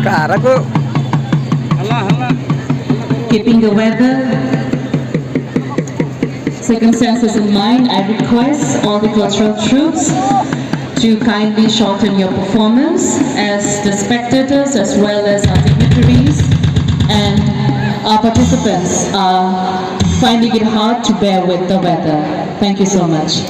Karago. Keeping the weather circumstances in mind, I request all the cultural troops to kindly shorten your performance, as the spectators as well as our dignitaries and our participants are finding it hard to bear with the weather. Thank you so much.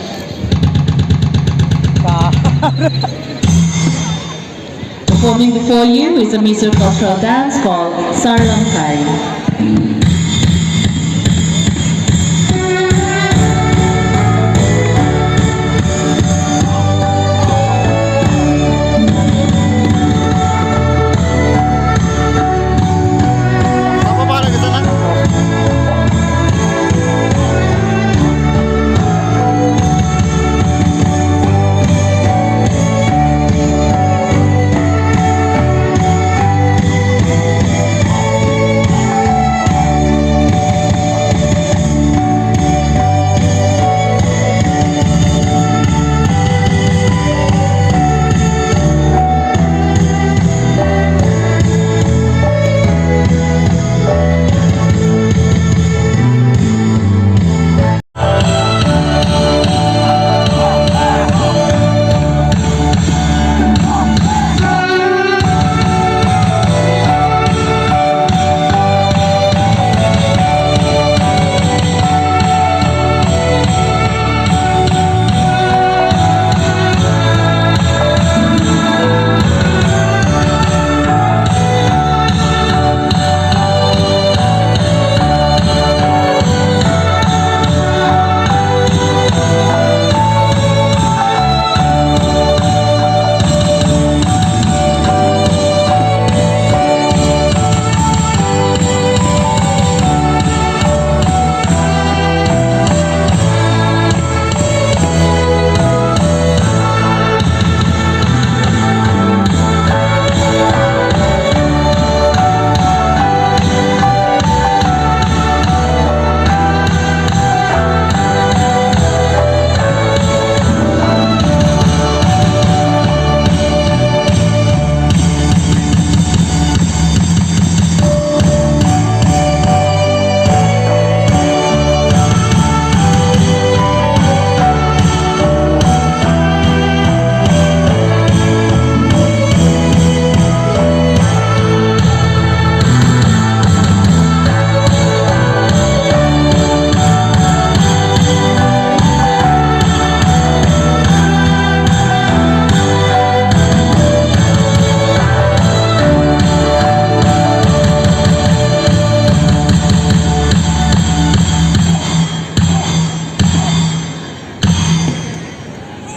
Performing before you is a MIZO cultural dance called Sarlangkai.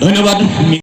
ধন্যবাদ।